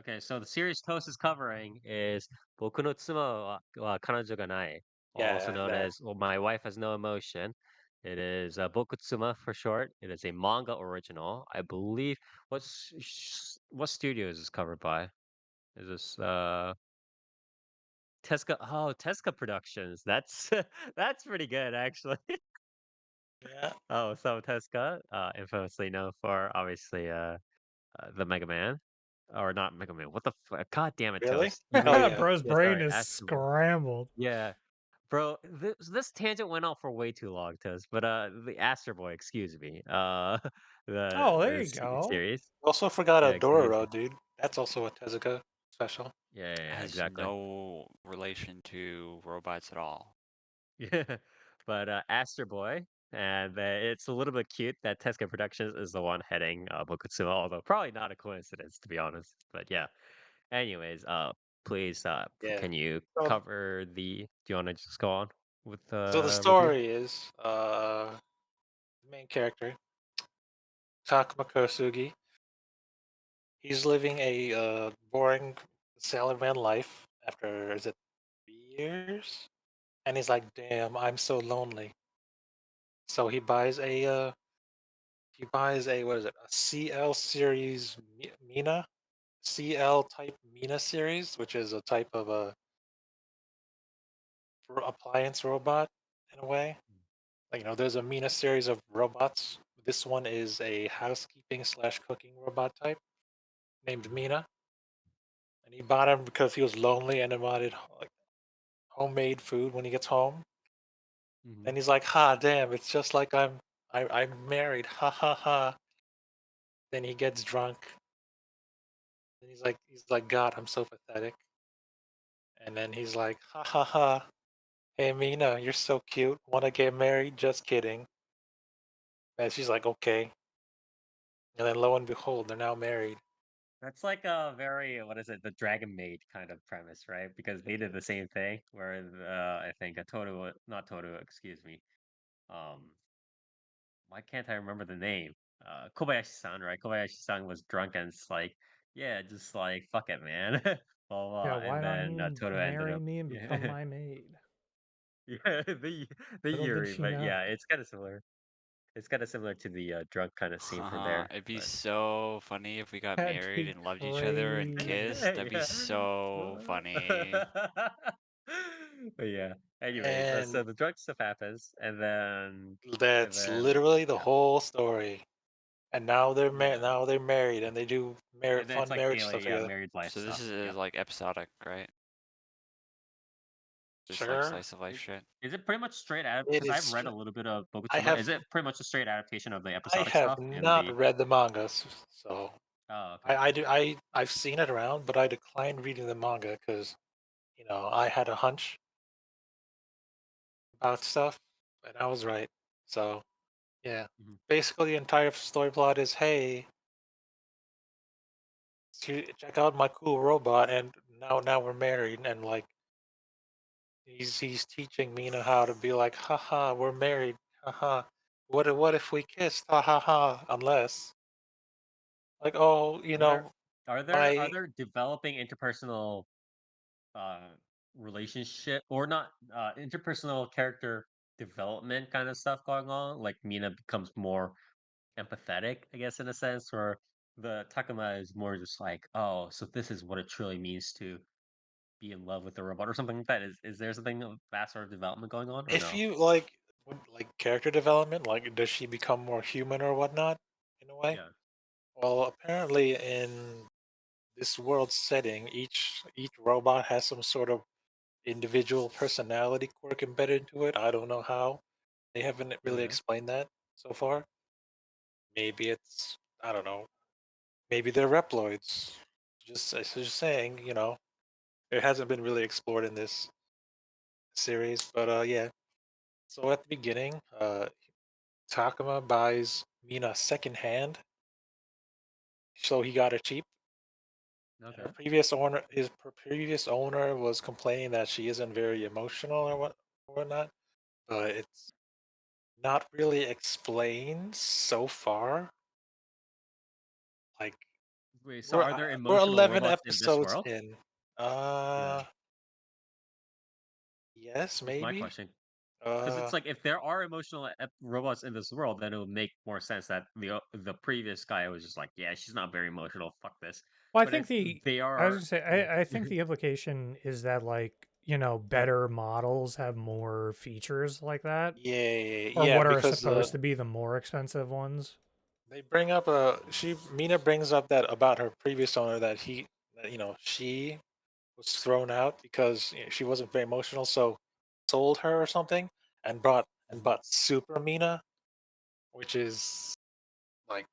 Okay, so the series Toast is covering is Boku no Tsuma wa Kanjou ga nai, also Yeah, known that. as My Wife Has No Emotion. It is BokuTsuma for short. It is a manga original. I believe what studio is this covered by? Is this Tezuka? Oh, Tezuka Productions. That's that's pretty good actually. Yeah. Oh, so Tezuka, infamously known for obviously the Mega Man, or not Mega Man. What the God damn it, Really? Toast. You Oh mean yeah. Bro's yeah, brain sorry, is Astro Boy. scrambled. Yeah, bro, this tangent went on for way too long, Toast. But the Astro Boy, excuse me. Oh, there the you go. series. Also forgot Yeah, excuse Adora, me. dude. That's also a Tezuka special. Yeah, yeah, yeah, Has exactly. no relation to robots at all. Yeah, but Astro Boy, and it's a little bit cute that Tezuka Productions is the one heading BokuTsuma, although probably not a coincidence to be honest. But yeah. Anyways, please, Yeah. can you So, cover the? Do you want to just go on with so the review? story is the main character, Takuma Kosugi. He's living a boring salaryman life after, is it 3 years? And he's like, damn, I'm so lonely. So he buys a what is it? A CL series Mina, CL type Mina series, which is a type of a appliance robot in a way. Like, there's a Mina series of robots. This one is a housekeeping slash cooking robot type named Mina, and he bought him because he was lonely and he wanted like homemade food when he gets home. Mm-hmm. And he's like, "Ha, damn! It's just like I'm married. Ha ha ha." Then he gets drunk, and he's like, "God, I'm so pathetic." And then he's like, "Ha ha ha! Hey Mina, you're so cute. Want to get married? Just kidding." And she's like, "Okay." And then lo and behold, they're now married. That's like a very what is it? The Dragon Maid kind of premise, right? Because they did the same thing. Where I think a Toru, not Toru, excuse me. Um, why can't I remember the name? Kobayashi-san, right? Kobayashi-san was drunk and it's like, yeah, just like fuck it, man. Blah Yeah, blah. why And don't then you Toru ended marry up, me and become yeah, my maid? yeah, the Little did Yuri. she But know. yeah, it's kind of similar. It's kind of similar to the drunk kind of scene from there. It'd be But so funny if we got That'd married be and loved each other and kissed. crazy. That'd be yeah. so funny. But yeah. Anyways, so And the drunk stuff happens, and that's then literally the yeah, whole story. And now they're yeah, now they're married and they do and then it's fun like marriage stuff daily, yeah, together. married life So this stuff. is Yep. like episodic, right? Just like Sure, slice of life Is, shit. is it pretty much straight out? it Because I've is. read a little bit of I BokuTsuma. have Is it pretty much a straight adaptation of the I episodic have stuff in not the? read the manga, so Oh, okay. I've seen it around, but I declined reading the manga because I had a hunch about stuff, and I was right. So yeah, Hmm. basically the entire story plot is, hey, check out my cool robot, and now we're married, and like he's teaching Mina how to be like, haha, we're married, haha. What if we kissed, ha ha ha? Unless like, oh, Are there are my there developing interpersonal uh relationship or not interpersonal character development kind of stuff going on? Like Mina becomes more empathetic, I guess, in a sense, or the Takuma is more just like, oh, so this is what it truly means to be in love with a robot or something like that. Is there something of that sort of development going on or if no? you like character development, like does she become more human or whatnot in a way? Yeah. Well, apparently in this world setting, each robot has some sort of individual personality quirk embedded into it. I don't know how. They haven't really Okay. explained that so far. Maybe it's, I don't know. Maybe they're Reploids. Just saying, it hasn't been really explored in this series, but yeah. So at the beginning, Takuma buys Mina secondhand, so he got her cheap. And Okay. her previous owner was complaining that she isn't very emotional or whatnot, but it's not really explained so far. Like Wait, so We're are there we're emotional 11 robots in this episodes world? in. Yeah, Yes, that's my maybe. question. Because Uh, it's like if there are emotional robots in this world, then it would make more sense that the previous guy was just like, yeah, she's not very emotional. Fuck this. Well, I But think if the they I was are, gonna say yeah, I think the implication is that like, you know, better models have more features like that, or yeah, what are because supposed to be the more expensive ones. they bring up Mina brings up that about her previous owner that she was thrown out because she wasn't very emotional, so sold her or something and bought Super Mina, which is like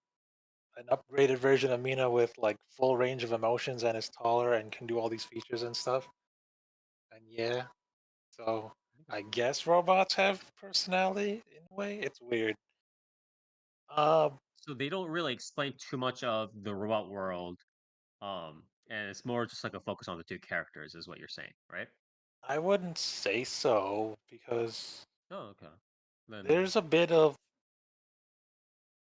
an upgraded version of Mina with like full range of emotions and is taller and can do all these features and stuff. And yeah, so I guess robots have personality in a way. It's weird. Uh, so they don't really explain too much of the robot world. And it's more just like a focus on the two characters, is what you're saying, right? I wouldn't say so because Oh, okay. Then there's a bit of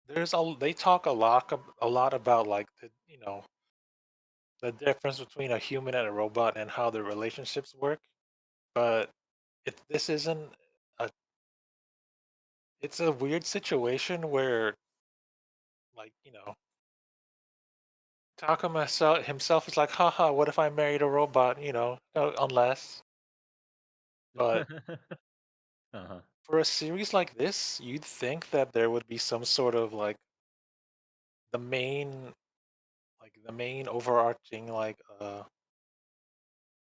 they talk a lot about like the difference between a human and a robot and how their relationships work. But this isn't a it's a weird situation where like Takuma himself is like, haha, what if I married a robot? Unless. But uh-huh. for a series like this, you'd think that there would be some sort of the main the main overarching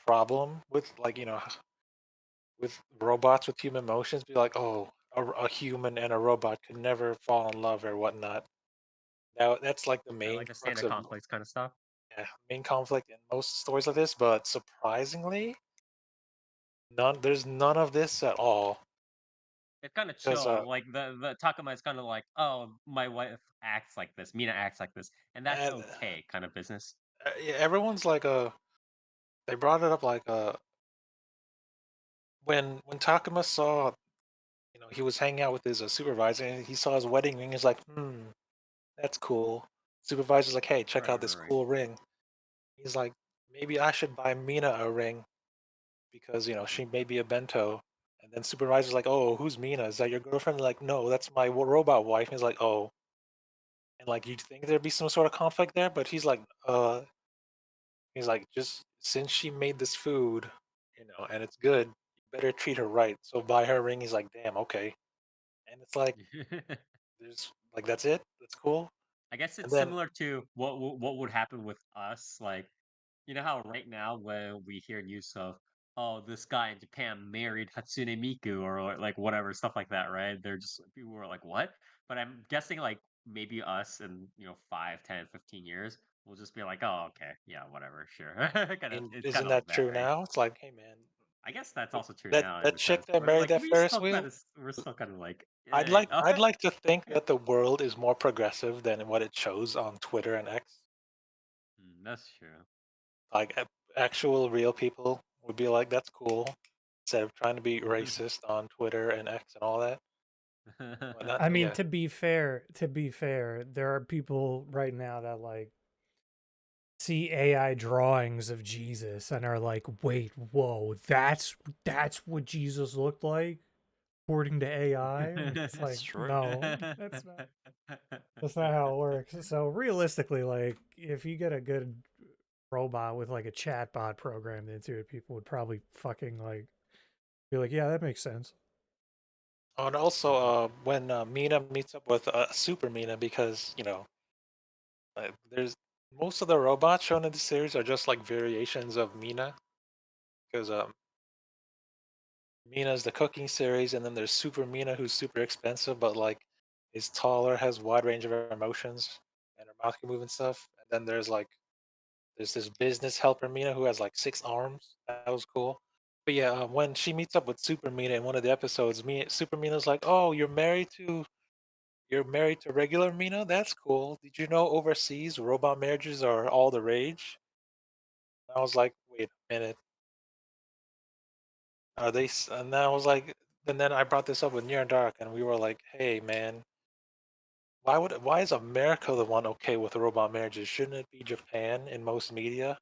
problem with with robots with human emotions. Be like, oh, a human and a robot could never fall in love or whatnot. Now that's like the Yeah, main like a crux standard of conflicts kind of stuff. main conflict in most stories like this. But surprisingly, there's none of this at all. It's kind of Because chill. Like the Takuma is kind of like, oh, my wife acts like this, Mina acts like this, and that's and okay, kind of business. yeah, everyone's like they brought it up like when Takuma saw he was hanging out with his supervisor and he saw his wedding ring. He's like, that's cool. Supervisor's like, hey, check Right, out this right, cool ring. He's like, maybe I should buy Mina a ring because she may be a bento. And then supervisor's like, oh, who's Mina? Is that your girlfriend? Like, no, that's my robot wife. And he's like, oh, and like you'd think there'd be some sort of conflict there, but he's like, just since she made this food, and it's good, you better treat her right. So buy her a ring. He's like, damn, okay. And it's like, right. there's like that's it. That's cool. I guess And it's then similar to what would happen with us. Like, you know how right now when we hear news of, oh, this guy in Japan married Hatsune Miku or like whatever stuff like that, right? They're just people were like, what? But I'm guessing like maybe us in 5, 10, 15 years, we'll just be like, oh, okay, yeah, whatever, sure. I kind of, mean, it's kind isn't of like that that, true right? now? It's like, hey man, I guess that's th- also true that now in that a chick sense, that but married like that Ferris wheel. we're still kind of like, I'd like to think that the world is more progressive than what it shows on Twitter and X. that's true. Like actual real people would be like, that's cool, instead of trying to be racist on Twitter and X and all that. Whatnot. I But mean, yeah, to be fair, there are people right now that like see AI drawings of Jesus and are like, "Wait, whoa, that's what Jesus looked like according to AI?" And it's That's like, true. "No, that's not how it works." So realistically, like if you get a good robot with like a chatbot programmed into it, people would probably fucking like be like, "Yeah, that makes sense." and also when Mina meets up with Super Mina, because there's most of the robots shown in the series are just like variations of Mina, because Mina's the cooking series, and then there's Super Mina, who's super expensive, but like is taller, has wide range of emotions, and her mouth can move and stuff. And then there's this business helper Mina who has like 6 arms. That was cool. But yeah, when she meets up with Super Mina in one of the episodes, Super Mina's like, "Oh, you're married to regular Mina? That's cool. Did you know overseas robot marriages are all the rage?" I was like, "Wait a minute, are they?" And then I was like, and then I brought this up with Near and Dark, and we were like, "Hey, man, why is America the one okay with robot marriages? Shouldn't it be Japan in most media?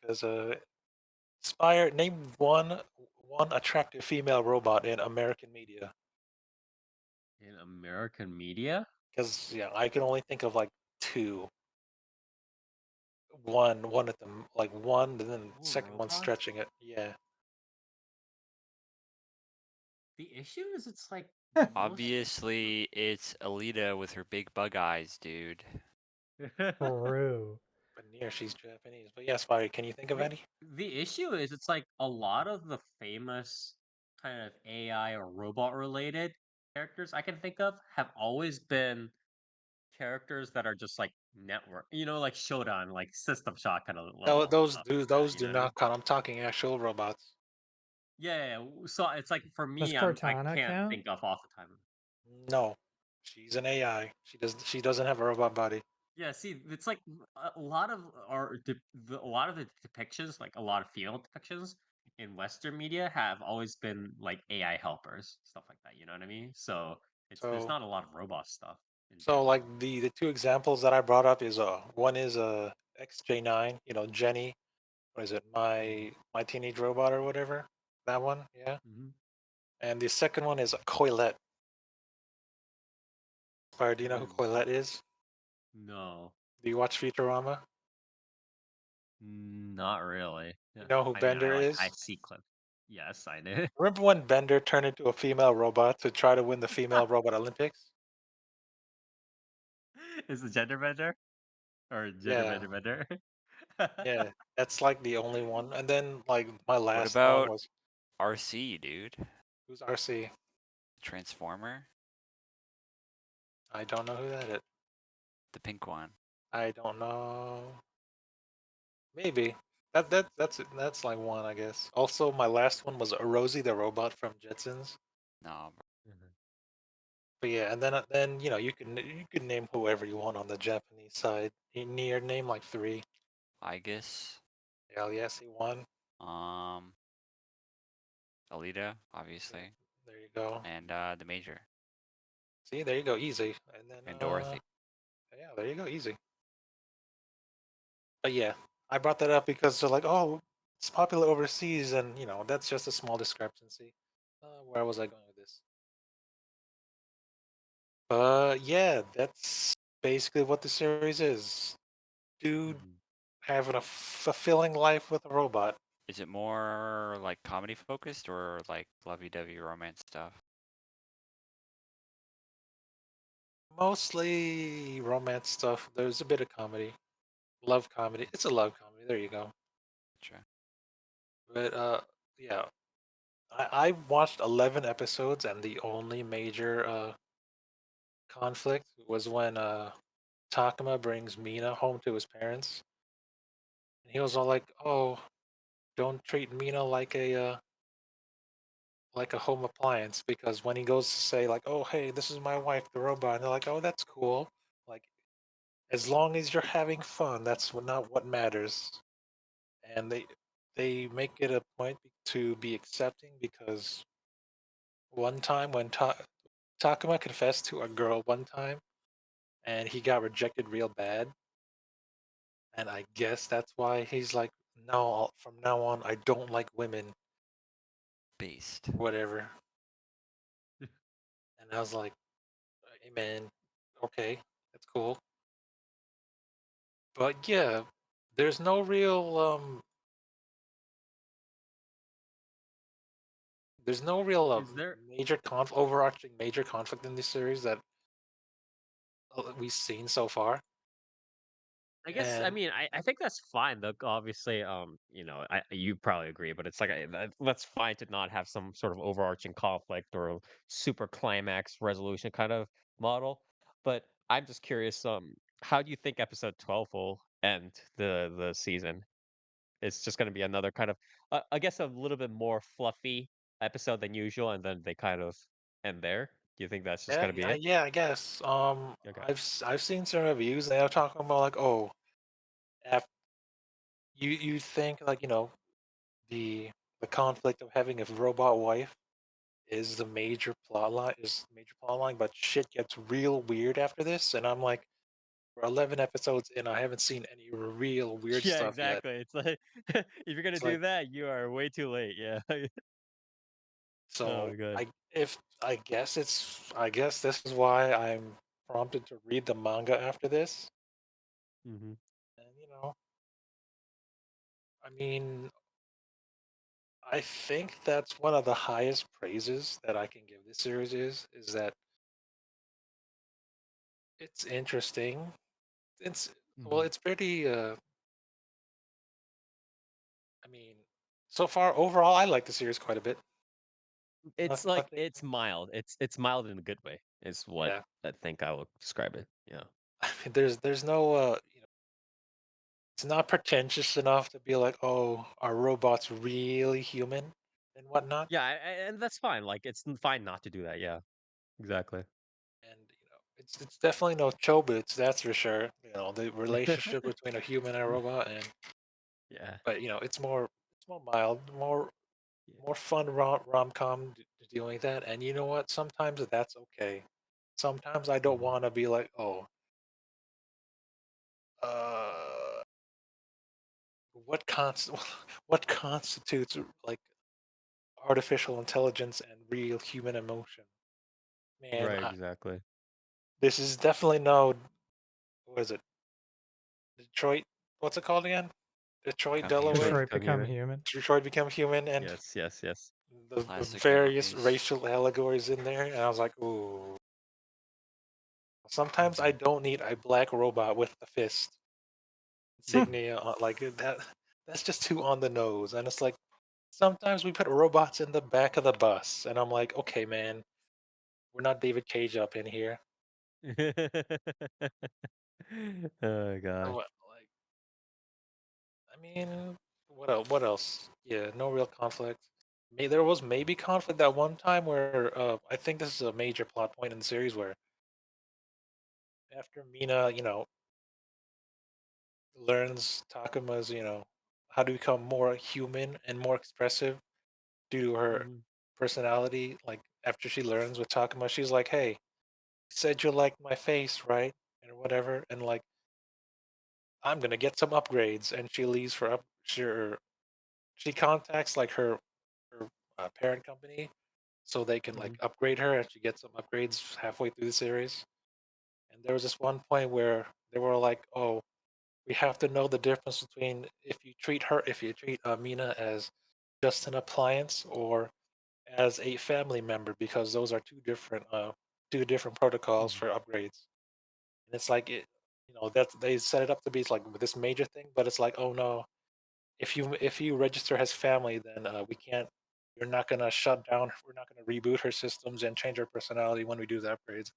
Because name one attractive female robot in American media. In American media? Because yeah, I can only think of like two. One at the like one, and then Oh, second one robots? stretching it. Yeah. The issue is it's like most. Obviously, it's Alita with her big bug eyes, dude. True. But near she's Japanese. But yeah, Spire, can you think of the any? the issue is it's like a lot of the famous kind of AI or robot related characters I can think of have always been characters that are just like network, like Shodan, like System Shock kind of No, level those stuff do like that. those You know do what I mean? not count. I'm talking actual robots. Yeah, yeah, yeah. So it's like for Does me, I Cortana can't count? think of off the time. No, she's an AI. She doesn't have a robot body. Yeah, see, it's like a lot of a lot of the depictions, like a lot of female depictions in Western media, have always been like AI helpers, stuff like that. You know what I mean? So there's So not a lot of robot stuff in so like general. the two examples that I brought up is one is XJ9, Jenny. What is it? Mm-hmm. My teenage robot or whatever. That one, yeah. Mm-hmm. And the second one is a Coilette. Fire, do you know who Mm, Coilette is? no, Do you watch Futurama? not really. You Yeah, know who I mean, Bender I is? see clip. Yes, I do. Remember when Bender turned into a female robot to try to win the female robot Olympics? Is the gender bender or gender Yeah, bender bender? yeah. That's like the only one. And then like my What last one about was RC, dude? who's RC? Transformer? I don't know who that is. The pink one. I don't know. Maybe. That's like one, I guess. Also, my last one was Rosie the robot from Jetsons. No, Mhm. But yeah, and then you can name whoever you want on the Japanese side. Near name like three. I guess. Hell yes, he won. Um, Alita, Yeah, obviously, there you go. and the Major See, there you go, easy. And then and Dorothy. yeah, there you go, easy. But yeah, I brought that up because they're like, oh, it's popular overseas, and that's just a small discrepancy. Where was I going with this? But yeah, that's basically what the series is. Dude Mhm. having a fulfilling life with a robot. Is it more like comedy focused or like lovey-dovey romance stuff? Mostly romance stuff. There's a bit of comedy. Love comedy. It's a love comedy. There you go. Gotcha. But yeah, I watched 11 episodes, and the only major conflict was when Takuma brings Mina home to his parents, and he was all like, "Oh, don't treat Mina like a home appliance," because when he goes to say like, "Oh, hey, this is my wife, the robot," and they're like, "Oh, that's cool. Like, as long as you're having fun, that's not what matters." And they make it a point to be accepting because one time when Takuma confessed to a girl one time and he got rejected real bad, and I guess that's why he's like, no, from now on I don't like women, Based. whatever. And I was like, hey man, okay, that's cool. But yeah, there's no real Is there? overarching major conflict in this series that we've seen so far. I guess I And mean I think that's fine though. Obviously, you probably agree, but it's like that's fine to not have some sort of overarching conflict or super climax resolution kind of model. But I'm just curious, how do you think episode 12 will end the season? It's just going to be another kind of, I guess, a little bit more fluffy episode than usual, and then they kind of end there. Do you think that's just yeah, going to be yeah, it? yeah, I guess. Okay. I've seen some reviews and they're talking about like, oh, after you think like the conflict of having a robot wife is the major plot line, but shit gets real weird after this, and I'm like, we're 11 episodes in, I haven't seen any real weird Yeah, stuff yet. exactly. It's like if you're gonna It's do like, that, you are way too late. Yeah. Oh so my god. I guess this is why I'm prompted to read the manga after this. Hmm. And I mean, I think that's one of the highest praises that I can give this series is that it's interesting. It's Hmm. it's pretty I mean, so far overall I like the series quite a bit. It's like Nothing it's mild. It's mild in a good way. Is what yeah. I think I will describe it. Yeah. I mean, there's no it's not pretentious enough to be like, "Oh, are robots really human?" and whatnot. Yeah, and that's fine. Like it's fine not to do that. Yeah. Exactly. And it's definitely no chobits, that's for sure. The relationship between a human and a robot, and Yeah. but it's more mild, Yeah. more fun rom-com dealing with that. And you know what? Sometimes that's okay. Sometimes I don't Mhm. want to be like, oh, uh, what const what constitutes like artificial intelligence and real human emotion? Man, Right. Exactly. this is definitely no, what is it? Detroit, what's it called again? Detroit, Become human. Delaware. Detroit Become Become human. Human. Detroit become human, and Yes. Yes. Yes. the Classic various memories. racial allegories in there. And I was like, ooh. Sometimes I Hmm. don't need a black robot with the fist insignia like that. That's just too on the nose. And it's like sometimes we put robots in the back of the bus, and I'm like, okay, man, we're not David Cage up in here. Oh And gosh. like, I mean, what else? What else? Yeah, no real conflict. There was maybe conflict at one time where I think this is a major plot point in the series where after Mina, learns Takuma's, how to become more human and more expressive due to her Hmm. personality. Like after she learns with Takuma, she's like, "Hey, you said you liked my face, right?" And whatever, and like, I'm gonna get some upgrades, and she leaves for up. She contacts like her parent company so they can like Hmm. upgrade her, and she gets some upgrades halfway through the series. And there was this one point where they were like, "Oh, we have to know the difference between if you treat Mina as just an appliance or as a family member, because those are two different protocols Hmm. for upgrades." And it's like that they set it up to be like this major thing, but it's like, oh no, if you register as family, then we can't. You're not gonna shut down. We're not gonna reboot her systems and change her personality when we do the upgrades.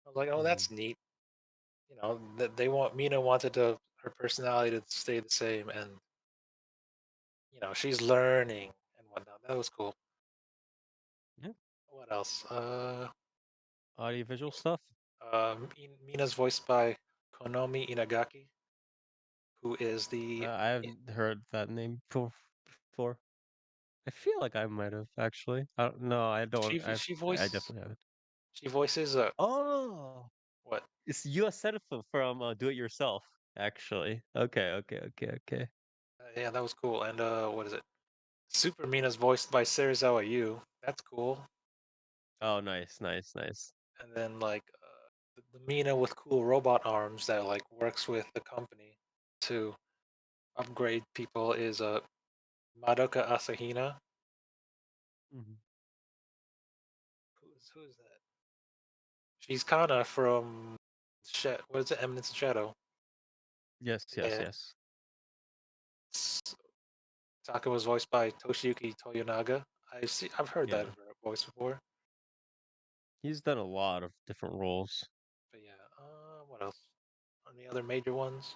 I was like, oh, Hmm. that's neat. That they want Mina wanted her personality to stay the same, and she's learning and whatnot. That was cool. Yeah. What else? Audiovisual stuff. Mina's voiced by Konomi Inagaki, who is the I haven't heard that name before. I feel like I might have actually. I don't. No, I don't. she she I voice definitely haven't. she voices Oh, what? it's U.S. Citizen from Do It Yourself. Actually. Okay. Okay. Okay. Okay. Yeah, that was cool. And what is it? Super Mina's voiced by Serizawa Yu. That's cool. Oh, nice. Nice. Nice. And then like the Mina with cool robot arms that like works with the company to upgrade people is Madoka Asahina. Hmm. Who's that? She's Kana from what is it? Eminence and Shadow. Yes. Yes. Yeah. Yes. Taka was voiced by Toshiyuki Toyonaga. I've heard that Yeah. voice before. He's done a lot of different roles. But yeah, what else? Any other major ones?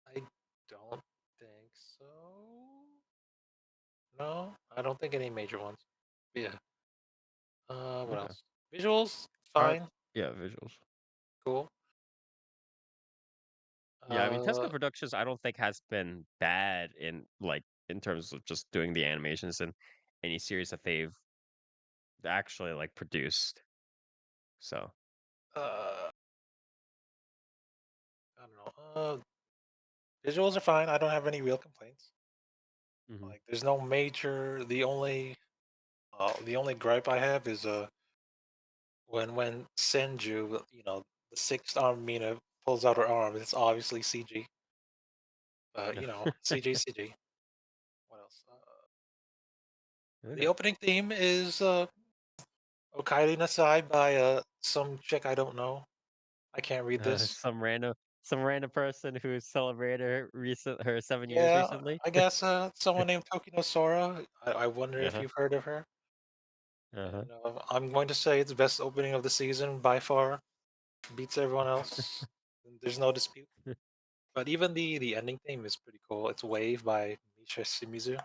I don't think so. No, I don't think any major ones. But yeah. What Okay. else? Visuals, Art. fine, Yeah. Visuals. cool. Yeah. I mean, Uh, Tesco Productions. I don't think has been bad in terms of just doing the animations and any series that they've actually like produced. So Uh, I don't know. Visuals are fine. I don't have any real complaints. mhm. Like, there's no major. The only gripe I have is when Senju, the sixth arm Mina pulls out her arm. It's obviously CG. But CG, CG. What else? The Okay. opening theme is Okairi Nasai by some chick I don't know. I can't read Uh, this. some random some random person who celebrated her 7 years Yeah, recently. I guess someone named Tokino Sora. I wonder if Uh-huh. you've heard of her. Uh-huh. And I'm going to say it's the best opening of the season by far. Beats everyone else. There's no dispute. But even the ending theme is pretty cool. It's Wave by Misha Shimizu.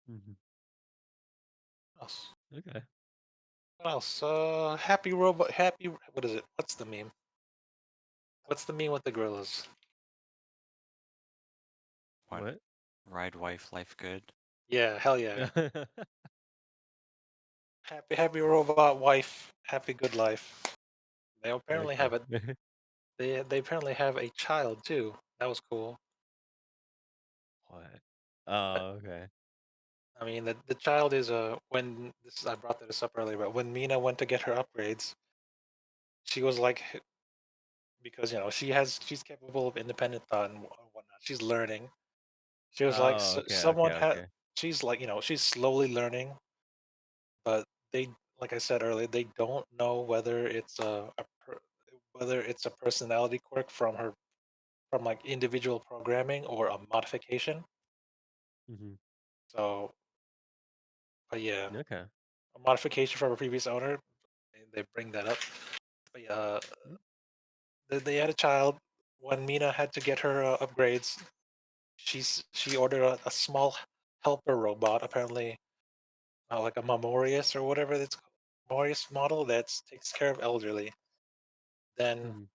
Mhm. What else? Okay. What else? Happy Robot. Happy. What is it? What's the meme? What's the meme with the gorillas? What? What? Ride wife, life good. Yeah, hell yeah. Happy robot wife. Happy good life. They apparently Okay. have a they apparently have a child too. That was cool. What? But Oh, okay. I mean, the child is when this I brought this up earlier, but when Mina went to get her upgrades, she was like, because she's capable of independent thought and whatnot. She's learning. She was like, Oh, okay, okay, someone had. okay. She's like, she's slowly learning, but they, like I said earlier, they don't know whether whether it's a personality quirk from like individual programming or a modification. Mhm. So, but yeah, Okay. a modification from a previous owner. They bring that up. But yeah, Mm, they had a child. When Mina had to get her upgrades, she ordered a small helper robot, apparently like a Memorius or whatever it's called, Memorius model that takes care of elderly. Then mhm.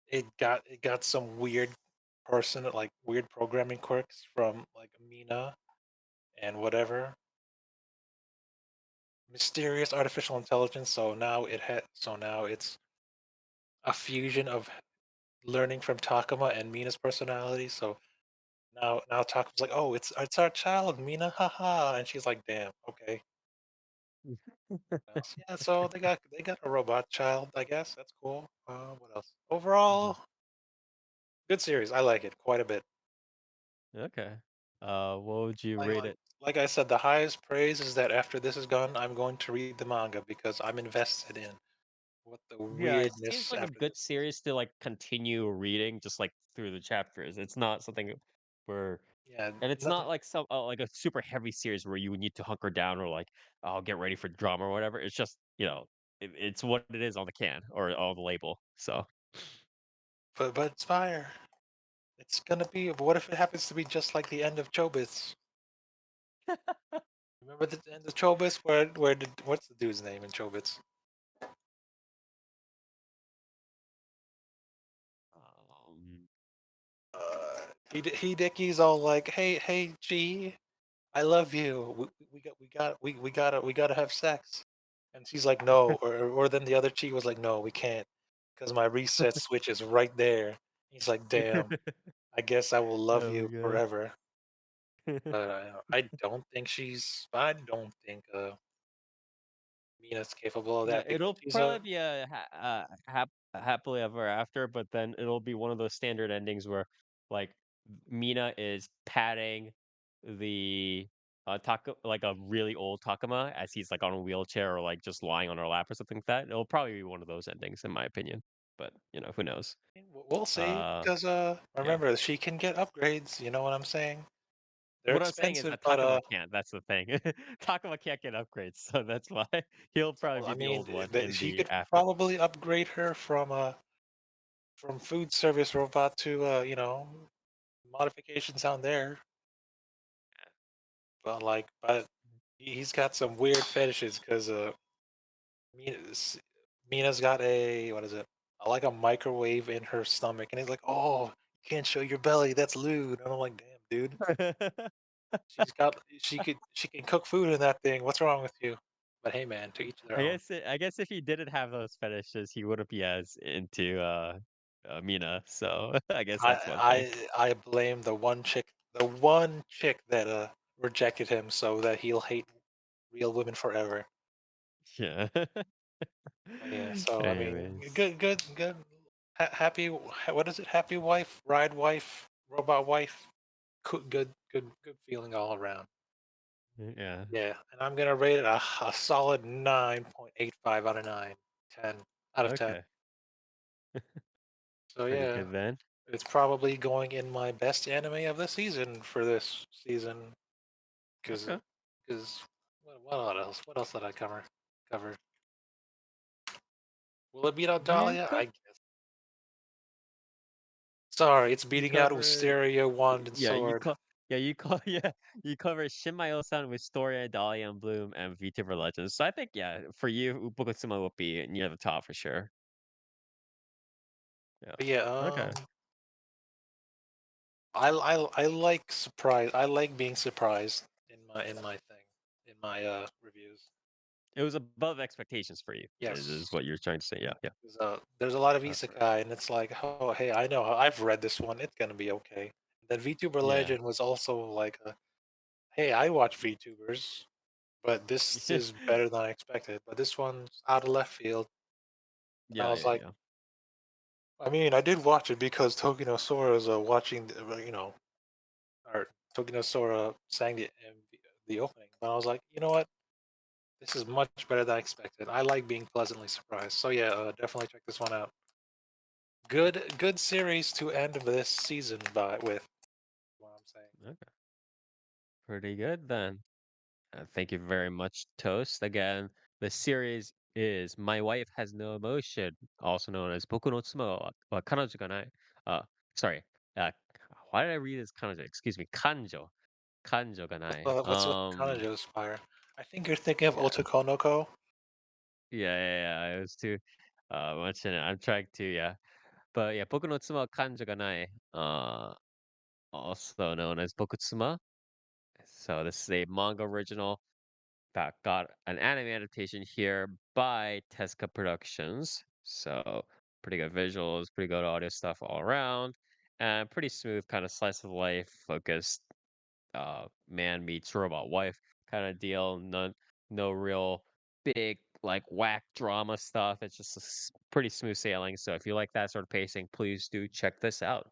it got some weird programming quirks from like Mina and whatever mysterious artificial intelligence. So now it's a fusion of learning from Takuma and Mina's personality. So now Takuma's like, oh, it's our child, Mina, haha, and she's like, damn, okay. What else? Yeah, so they got a robot child, I guess. That's cool. What else? Mhm. Overall, good series. I like it quite a bit. Okay. What would you Like rate like it? like I said, the highest praise is that after this is gone, I'm going to read the manga because I'm invested in what the Yeah, it seems weirdness like a after good this is. series to like continue reading just like through the chapters. It's not something where Yeah, and it's no, not like some like a super heavy series where you would need to hunker down or like oh get ready for drama or whatever. It's just it's what it is on the can or on the label. So but it's fire. It's gonna be. What if it happens to be just like the end of Chobits? Remember the end of Chobits? Where did what's the dude's name in Chobits? um, Hideki's all like, hey, G, I love you. We gotta have sex. And she's like, no. Or then the other Chi was like, no, we can't, because my reset switch is right there. He's like, damn. I guess I will love oh my you god. forever. But I don't think Mina's capable of Yeah, that because it'll she's probably a. be a happily ever after, but then it'll be one of those standard endings where like Mina is patting the like a really old Takuma as he's like on a wheelchair or like just lying on her lap or something like that. It'll probably be one of those endings in my opinion. But who knows? We'll see Uh because yeah. remember she can get upgrades. You know what I'm saying? They're What I'm saying is expensive, that but Takuma can't. That's the thing. Takuma can't get upgrades, so that's why he'll probably so, I be the mean old one in she the could after. probably upgrade her from food service robot to modifications down there. But he's got some weird fetishes because Mina's, Mina's got a what is it? Like a microwave in her stomach, and he's like, "Oh, you can't show your belly. That's lewd." And I'm like, "Damn, dude." She can cook food in that thing. What's wrong with you? But hey, man, to each their own. I guess if he didn't have those fetishes, he wouldn't be as into Mina. So I guess I that's one thing. I blame the one chick that rejected him, so that he'll hate real women forever. Yeah. But yeah, so I mean, Anyways. good. Happy, what is it? Happy wife, ride wife, robot wife. Good feeling all around. Yeah. Yeah, and I'm gonna rate it a solid 9.85 out of 9. 10 out of 10. Okay. So Pretty yeah, good then. it's probably going in my best anime of the season for this season. Because, Okay. because what else? What else did I cover? Will it beat out You Dahlia? co I guess. Sorry, it's you beating out cover Wisteria, Wand, and yeah, Sword. you call yeah, you cover Shinmyo-san, Wistoria, Dahlia and Bloom, and VTuber Legends. So I think yeah, for you, BokuTsuma will be near the top for sure. Yeah. But yeah, Okay. I like surprise. I like being surprised in my thing, in my reviews. It was above expectations for you, is Yes. what you're trying to say. Yeah, yeah. There's a lot of Perfect. isekai, and it's like, oh, hey, I know, I've read this one. It's gonna be okay. Then VTuber Yeah. Legend was also like, hey, I watch VTubers, but this is better than I expected. But this one's out of left field, and I Yeah, was yeah, like, yeah. I mean, I did watch it because Tokino Sora is watching, or Tokino Sora sang the opening. But I was like, you know what? This is much better than I expected. I like being pleasantly surprised. So yeah, definitely check this one out. Good series to end this season with. What I'm saying. Okay. Pretty good then. Thank you very much, Toast. Again, the series is My Wife Has No Emotion, also known as Boku no Tsuma wa Kanojo ga nai. Uh, sorry. Uh, why did I read as Kanojo? Excuse me. Kanjo. Kanjo ga nai. What's with Kanjou's fire? I think you're thinking of Yeah. Otokonoko. Yeah. It was too much in it. I'm trying to, yeah. But yeah, Boku no Tsuma wa Kanjo ga nai. Also known as BokuTsuma. So this is a manga original that got an anime adaptation here by Tezuka Productions. So pretty good visuals, pretty good audio stuff all around, and pretty smooth kind of slice of life focused man meets robot wife kind of deal. No real big like whack drama stuff. It's just pretty smooth sailing. So if you like that sort of pacing, please do check this out.